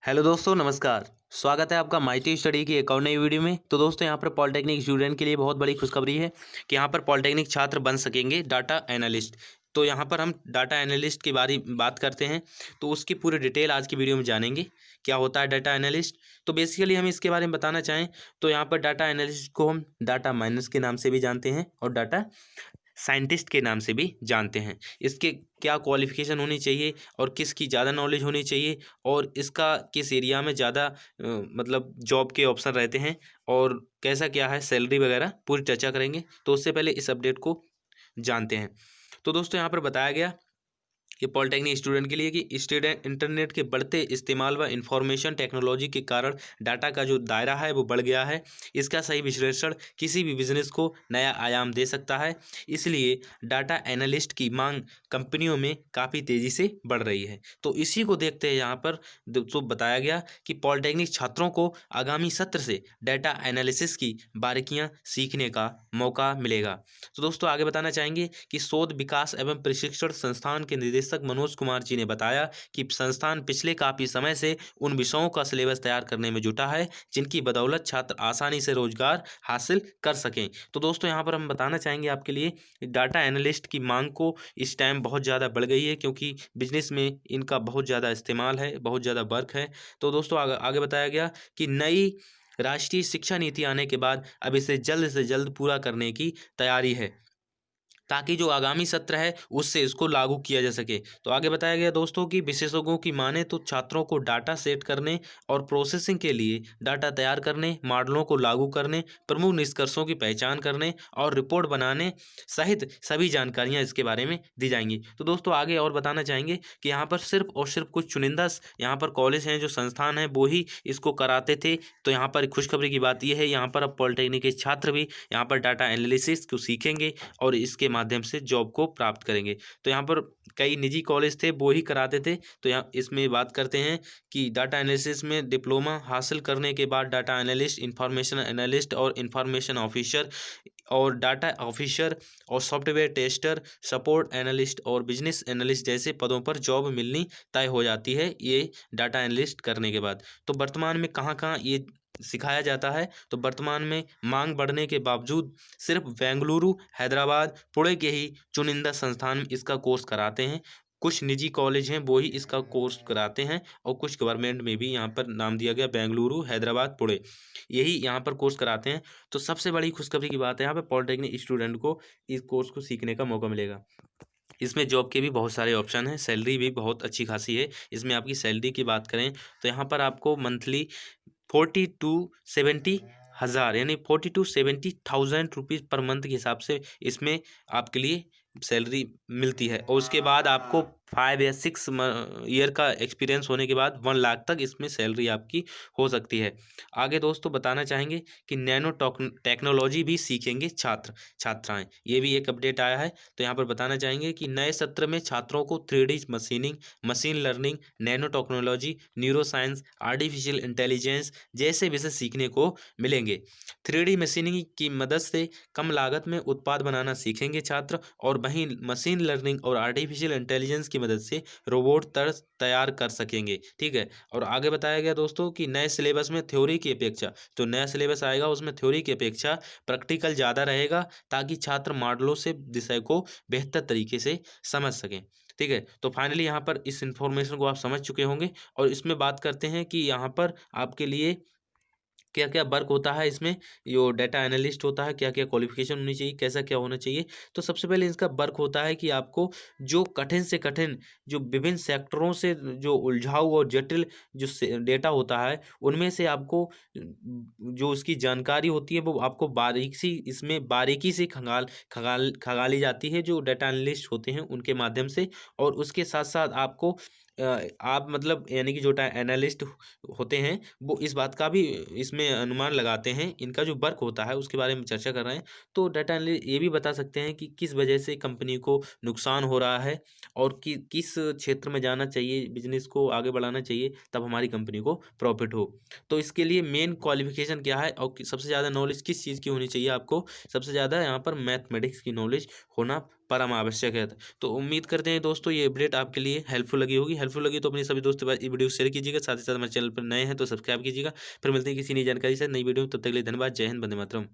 Hello दोस्तों, नमस्कार। स्वागत है आपका माइटी स्टडी की एक और नई वीडियो में। तो दोस्तों, यहाँ पर पॉलिटेक्निक स्टूडेंट के लिए बहुत बड़ी खुशखबरी है कि यहाँ पर पॉलिटेक्निक छात्र बन सकेंगे डाटा एनालिस्ट। तो यहाँ पर हम डाटा एनालिस्ट की बात करते हैं। तो उसकी पूरी डिटेल आज की वीडियो में जानेंगे, क्या होता है डाटा एनालिस्ट। तो बेसिकली हम इसके बारे में बताना चाहें तो यहाँ पर डाटा एनालिस्ट को हम डाटा माइनर्स के नाम से भी जानते हैं और डाटा साइंटिस्ट के नाम से भी जानते हैं। इसके क्या क्वालिफिकेशन होनी चाहिए और किसकी ज़्यादा नॉलेज होनी चाहिए और इसका किस एरिया में ज़्यादा मतलब जॉब के ऑप्शन रहते हैं और कैसा क्या है सैलरी वगैरह पूरी चर्चा करेंगे। तो उससे पहले इस अपडेट को जानते हैं। तो दोस्तों, यहाँ पर बताया गया कि पॉलिटेक्निक स्टूडेंट के लिए कि स्टूडेंट इंटरनेट के बढ़ते इस्तेमाल व इंफॉर्मेशन टेक्नोलॉजी के कारण डाटा का जो दायरा है वो बढ़ गया है। इसका सही विश्लेषण किसी भी बिजनेस को नया आयाम दे सकता है। इसलिए डाटा एनालिस्ट की मांग कंपनियों में काफ़ी तेज़ी से बढ़ रही है। तो इसी को देखते हैं यहाँ पर तो बताया गया कि पॉलिटेक्निक छात्रों को आगामी सत्र से डाटा एनालिसिस की बारीकियां सीखने का मौका मिलेगा। तो दोस्तों, आगे बताना चाहेंगे कि शोध विकास एवं प्रशिक्षण संस्थान के निदेशक मनोज कुमार जी ने बताया कि संस्थान पिछले काफ़ी समय से उन विषयों का सिलेबस तैयार करने में जुटा है जिनकी बदौलत छात्र आसानी से रोजगार हासिल कर सकें। तो दोस्तों, यहाँ पर हम बताना चाहेंगे आपके लिए डाटा एनालिस्ट की मांग को इस टाइम बहुत ज़्यादा बढ़ गई है क्योंकि बिजनेस में इनका बहुत ज़्यादा इस्तेमाल है, बहुत ज़्यादा वर्क है। तो दोस्तों, आगे बताया गया कि नई राष्ट्रीय शिक्षा नीति आने के बाद अब इसे जल्द से जल्द पूरा करने की तैयारी है ताकि जो आगामी सत्र है उससे इसको लागू किया जा सके। तो आगे बताया गया दोस्तों कि विशेषज्ञों की माने तो छात्रों को डाटा सेट करने और प्रोसेसिंग के लिए डाटा तैयार करने, मॉडलों को लागू करने, प्रमुख निष्कर्षों की पहचान करने और रिपोर्ट बनाने सहित सभी जानकारियां इसके बारे में दी जाएंगी। तो दोस्तों, आगे और बताना चाहेंगे कि यहाँ पर सिर्फ और सिर्फ कुछ चुनिंदा यहाँ पर कॉलेज हैं, जो संस्थान हैं, वो ही इसको कराते थे। तो यहाँ पर खुशखबरी की बात यह है, यहाँ पर अब पॉलिटेक्निक के छात्र भी यहाँ पर डाटा एनालिसिस को सीखेंगे और इसके माध्यम से जॉब को प्राप्त करेंगे। तो यहाँ पर कई निजी कॉलेज थे वो ही कराते थे। तो यहाँ इसमें बात करते हैं कि डाटा एनालिसिस में डिप्लोमा हासिल करने के बाद डाटा एनालिस्ट, इंफॉर्मेशन एनालिस्ट और इंफॉर्मेशन ऑफिसर और डाटा ऑफिसर और सॉफ्टवेयर टेस्टर, सपोर्ट एनालिस्ट और बिजनेस एनालिस्ट जैसे पदों पर जॉब मिलनी तय हो जाती है ये डाटा एनालिस्ट करने के बाद। तो वर्तमान में कहाँ कहाँ ये सिखाया जाता है? तो वर्तमान में मांग बढ़ने के बावजूद सिर्फ बेंगलुरु, हैदराबाद, पुणे के ही चुनिंदा संस्थान इसका कोर्स कराते हैं। कुछ निजी कॉलेज हैं वो ही इसका कोर्स कराते हैं और कुछ गवर्नमेंट में भी यहाँ पर नाम दिया गया बेंगलुरु, हैदराबाद, पुणे, यही यहाँ पर कोर्स कराते हैं। तो सबसे बड़ी खुशखबरी की बात है, यहाँ पे पॉलिटेक्निक स्टूडेंट को इस कोर्स को सीखने का मौका मिलेगा। इसमें जॉब के भी बहुत सारे ऑप्शन हैं, सैलरी भी बहुत अच्छी खासी है। इसमें आपकी सैलरी की बात करें तो यहाँ पर आपको मंथली 40 to 70 हज़ार यानी 40 to 70 thousand rupees per month के हिसाब से इसमें आपके लिए सैलरी मिलती है। और उसके बाद आपको 5 या 6 ईयर का एक्सपीरियंस होने के बाद 1 लाख तक इसमें सैलरी आपकी हो सकती है। आगे दोस्तों बताना चाहेंगे कि नैनो टेक्नोलॉजी भी सीखेंगे छात्राएं, ये भी एक अपडेट आया है। तो यहाँ पर बताना चाहेंगे कि नए सत्र में छात्रों को 3D machining, machine learning, nano technology, neuro science, artificial intelligence जैसे विषय सीखने को मिलेंगे। 3D मशीनिंग की मदद से कम लागत में उत्पाद बनाना सीखेंगे छात्र और वहीं मशीन लर्निंग और आर्टिफिशियल इंटेलिजेंस की मदद से रोबोट तर्ज तैयार कर सकेंगे। ठीक है। और आगे बताया गया दोस्तों कि नए सिलेबस में थ्योरी की अपेक्षा, जो नया सिलेबस आएगा उसमें थ्योरी की अपेक्षा प्रैक्टिकल ज़्यादा रहेगा ताकि छात्र मॉडलों से विषय को बेहतर तरीके से समझ सकें। ठीक है। तो फाइनली यहाँ पर इस इन्फॉर्मेशन को आप समझ चुके होंगे और इसमें बात करते हैं कि यहाँ पर आपके लिए क्या क्या वर्क होता है। इसमें जो डाटा एनालिस्ट होता है, क्या क्या क्वालिफिकेशन होनी चाहिए, कैसा क्या होना चाहिए। तो सबसे पहले इसका वर्क होता है कि आपको जो कठिन से कठिन, जो विभिन्न सेक्टरों से जो उलझाऊ और जटिल जो डेटा होता है उनमें से आपको जो उसकी जानकारी होती है वो आपको बारीकी से खंगाली जाती है जो डाटा एनालिस्ट होते हैं उनके माध्यम से। और उसके साथ साथ आपको आप मतलब यानी कि जो एनालिस्ट होते हैं वो इस बात का भी इसमें अनुमान लगाते हैं, इनका जो वर्क होता है उसके बारे में चर्चा कर रहे हैं। तो डाटा एनालिस्ट ये भी बता सकते हैं कि किस वजह से कंपनी को नुकसान हो रहा है और किस क्षेत्र में जाना चाहिए, बिजनेस को आगे बढ़ाना चाहिए तब हमारी कंपनी को प्रॉफिट हो। तो इसके लिए मेन क्वालिफिकेशन क्या है और सबसे ज़्यादा नॉलेज किस चीज़ की होनी चाहिए आपको? सबसे ज़्यादा यहाँ पर मैथमेटिक्स की नॉलेज होना परम आवश्यक है। तो उम्मीद करते हैं दोस्तों ये अपडेट आपके लिए हेल्पफुल लगी होगी। हेल्पफुल लगी तो अपने सभी दोस्तों के पास ये वीडियो शेयर कीजिएगा। साथ ही साथ हमारे चैनल पर नए हैं तो सब्सक्राइब कीजिएगा। फिर मिलते हैं किसी नई जानकारी से नई वीडियो में, तब तक के लिए धन्यवाद। जय हिंद, वंदे मातरम।